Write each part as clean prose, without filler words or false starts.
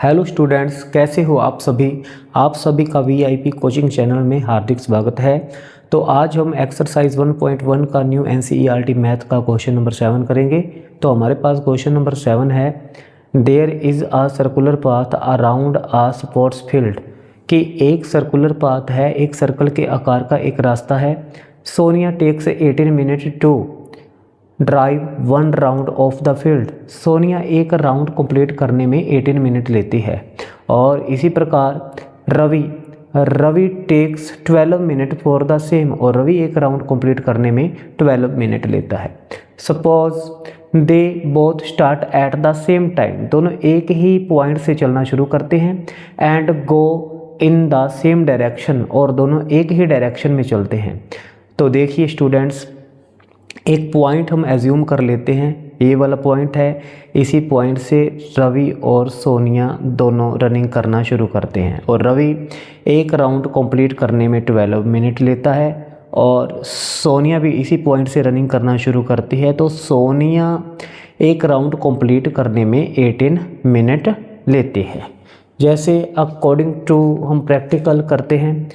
Hello students, कैसे हो आप सभी। आप सभी का वीआईपी कोचिंग चैनल में हार्दिक स्वागत है। तो आज हम एक्सरसाइज 1.1 का न्यू एनसीईआरटी मैथ का क्वेश्चन नंबर 7 करेंगे। तो हमारे पास क्वेश्चन नंबर 7 है, there is a circular path around a sports field. कि एक सर्कुलर पाथ है, एक सर्कल के आकार का एक रास्ता है। Sonia takes 18 minute to drive 1 round of the field. Sonia एक राउंड कंप्लीट करने में 18 मिनट लेती है। और इसी प्रकार Ravi takes 12 minute for the same, और रवि एक राउंड कंप्लीट करने में 12 मिनट लेता है। Suppose they both start at the same time, दोनों एक ही पॉइंट से चलना शुरू करते हैं। And go in the same direction, और दोनों एक ही डायरेक्शन में चलते हैं। तो देखिए स्टूडेंट्स, एक पॉइंट हम एज्यूम कर लेते हैं, ये वाला पॉइंट है। इसी पॉइंट से रवि और सोनिया दोनों रनिंग करना शुरू करते हैं, और रवि एक राउंड कंप्लीट करने में 12 मिनट लेता है, और सोनिया भी इसी पॉइंट से रनिंग करना शुरू करती है। तो सोनिया एक राउंड कंप्लीट करने में 18 मिनट लेती है। जैसे अकॉर्डिंग टू हम प्रैक्टिकल करते हैं,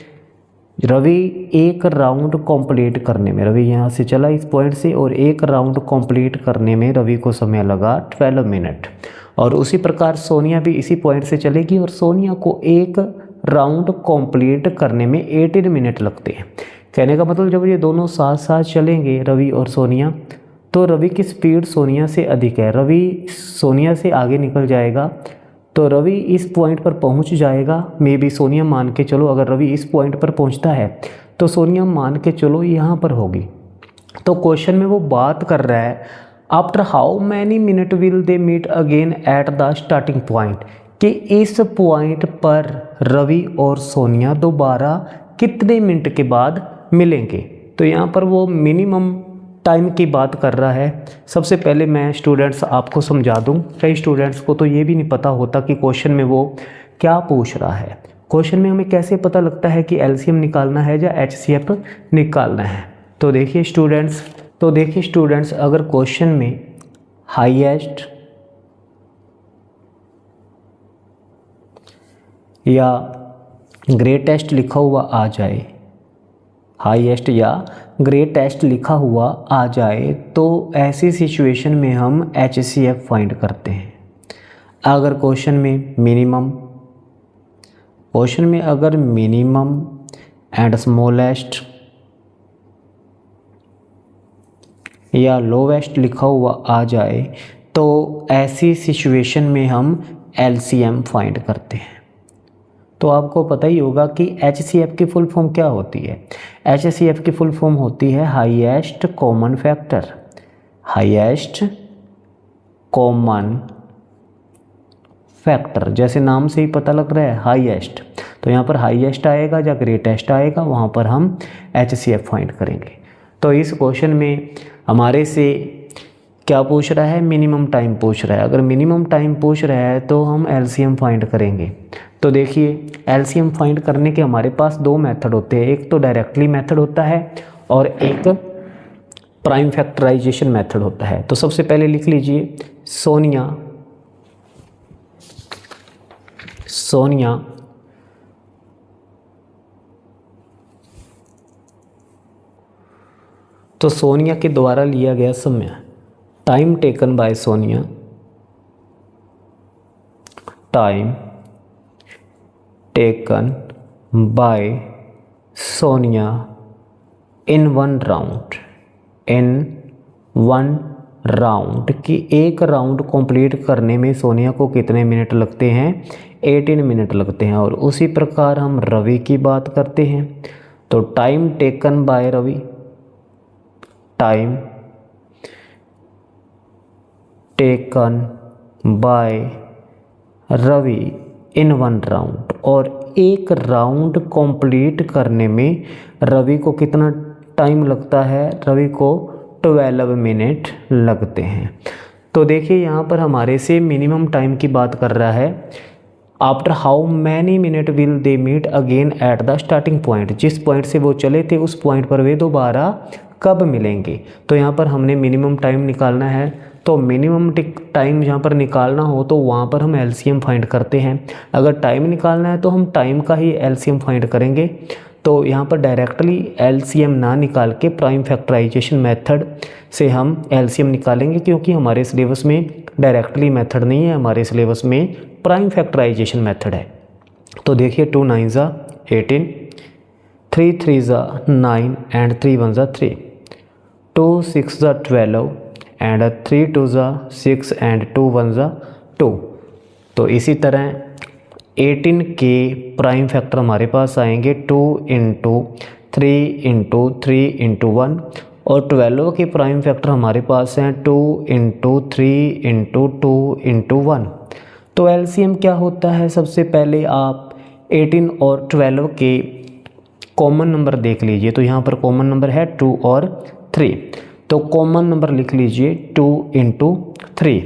रवि एक राउंड कंप्लीट करने में, रवि यहाँ से चला इस पॉइंट से, और एक राउंड कंप्लीट करने में रवि को समय लगा 12 मिनट। और उसी प्रकार सोनिया भी इसी पॉइंट से चलेगी, और सोनिया को एक राउंड कंप्लीट करने में 18 मिनट लगते हैं। कहने का मतलब जब ये दोनों साथ साथ चलेंगे, रवि और सोनिया, तो रवि की स्पीड सोनिया से अधिक है। रवि सोनिया से आगे निकल जाएगा, तो रवि इस पॉइंट पर पहुंच जाएगा। मे बी सोनिया मान के चलो, अगर रवि इस पॉइंट पर पहुंचता है तो सोनिया मान के चलो यहाँ पर होगी। तो क्वेश्चन में वो बात कर रहा है, after how many minute will they meet again at the starting point, कि इस पॉइंट पर रवि और सोनिया दोबारा कितने मिनट के बाद मिलेंगे। तो यहाँ पर वो मिनिमम टाइम की बात कर रहा है। सबसे पहले मैं स्टूडेंट्स आपको समझा दूं, कई स्टूडेंट्स को तो ये भी नहीं पता होता कि क्वेश्चन में वो क्या पूछ रहा है। क्वेश्चन में हमें कैसे पता लगता है कि एलसीएम निकालना है या एचसीएफ निकालना है। तो देखिए स्टूडेंट्स, अगर क्वेश्चन में हाईएस्ट या ग्रेटेस्ट लिखा हुआ आ जाए, हाईएस्ट या ग्रेटेस्ट लिखा हुआ आ जाए, तो ऐसी सिचुएशन में हम एचसीएफ फाइंड करते हैं। अगर क्वेश्चन में मिनिमम एंड स्मॉलेस्ट या लोवेस्ट लिखा हुआ आ जाए, तो ऐसी सिचुएशन में हम एलसीएम फाइंड करते हैं। तो आपको पता ही होगा कि एचसीएफ की फुल फॉर्म क्या होती है। एचसीएफ की फुल फॉर्म होती है highest common factor. Highest common factor, जैसे नाम से ही पता लग रहा है हाईएस्ट, तो यहाँ पर हाईएस्ट आएगा या ग्रेटेस्ट आएगा, वहाँ पर हम एचसीएफ फाइंड करेंगे। तो इस क्वेश्चन में हमारे से क्या पूछ रहा है, मिनिमम टाइम पूछ रहा है। अगर मिनिमम टाइम पूछ रहा है तो हम एलसीएम फाइंड करेंगे। तो देखिए, एलसीएम फाइंड करने के हमारे पास दो मेथड होते हैं, एक तो डायरेक्टली मेथड होता है और एक प्राइम फैक्टराइजेशन मेथड होता है। तो सबसे पहले लिख लीजिए, सोनिया तो सोनिया के द्वारा लिया गया समय, time taken bye Sonia, time taken bye Sonia इन वन राउंड, कि एक राउंड कंप्लीट करने में सोनिया को कितने मिनट लगते हैं, 18 मिनट लगते हैं। और उसी प्रकार हम रवि की बात करते हैं, तो time taken by Ravi, time taken by Ravi in one round, और एक राउंड कंप्लीट करने में रवि को कितना टाइम लगता है, रवि को 12 मिनट लगते हैं। तो देखिए यहाँ पर हमारे से मिनिमम टाइम की बात कर रहा है, after how many minute will they meet again at the starting point, जिस पॉइंट से वो चले थे उस पॉइंट पर वे दोबारा कब मिलेंगे। तो यहाँ पर हमने मिनिमम टाइम निकालना है, तो मिनिमम टाइम जहाँ पर निकालना हो तो वहाँ पर हम एलसीएम फाइंड करते हैं। अगर टाइम निकालना है तो हम टाइम का ही एलसीएम फाइंड करेंगे। तो यहाँ पर डायरेक्टली एलसीएम ना निकाल के प्राइम फैक्टराइजेशन मेथड से हम एलसीएम निकालेंगे, क्योंकि हमारे सिलेबस में डायरेक्टली मेथड नहीं है, हमारे सिलेबस में प्राइम फैक्टराइजेशन मेथड है। तो देखिए 2 9 ज़ा 18, 3 3 ज़ा 9 एंड 3 1 ज़ा 3, 2 6 ज़ा 12 एंड 3 2 ज़ा 6 एंड 2 1 ज़ा 2। तो इसी तरह 18 के प्राइम फैक्टर हमारे पास आएंगे 2 इंटू 3 इंटू 3 इंटू 1, और 12 के प्राइम फैक्टर हमारे पास हैं 2 इंटू 3 इंटू 2 इंटू 1। तो एलसीएम क्या होता है, सबसे पहले आप 18 और 12 के कॉमन नंबर देख लीजिए। तो यहाँ पर कॉमन नंबर है 2 और 3, तो कॉमन नंबर लिख लीजिए 2 इंटू 3,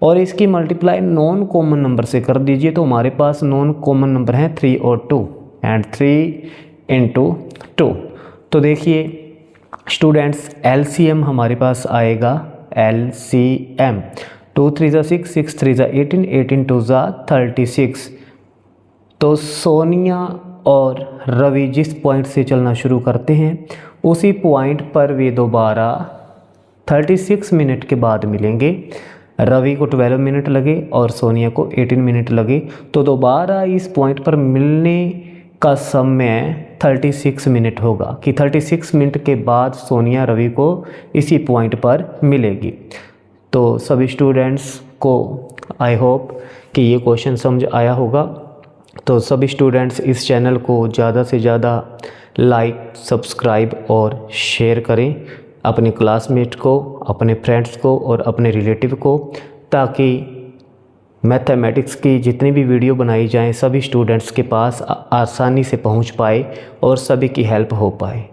और इसकी मल्टीप्लाई नॉन कॉमन नंबर से कर दीजिए। तो हमारे पास नॉन कॉमन नंबर हैं 3 और 2 एंड 3 इंटू 2। तो देखिए स्टूडेंट्स एलसीएम हमारे पास आएगा एलसीएम 2 3 ज़ा 6, 6 3 ज़ा 18, 18 2 ज़ा 36। तो सोनिया और रवि जिस पॉइंट से चलना शुरू करते हैं उसी पॉइंट पर वे दोबारा 36 मिनट के बाद मिलेंगे। रवि को 12 मिनट लगे और सोनिया को 18 मिनट लगे, तो दोबारा इस पॉइंट पर मिलने का समय 36 मिनट होगा, कि 36 मिनट के बाद सोनिया रवि को इसी पॉइंट पर मिलेगी। तो सभी स्टूडेंट्स को आई होप कि ये क्वेश्चन समझ आया होगा। तो सभी स्टूडेंट्स इस चैनल को ज़्यादा से ज़्यादा लाइक, सब्सक्राइब और शेयर करें अपने क्लासमेट को, अपने फ्रेंड्स को और अपने रिलेटिव को, ताकि मैथमेटिक्स की जितनी भी वीडियो बनाई जाएं सभी स्टूडेंट्स के पास आसानी से पहुंच पाए और सभी की हेल्प हो पाए।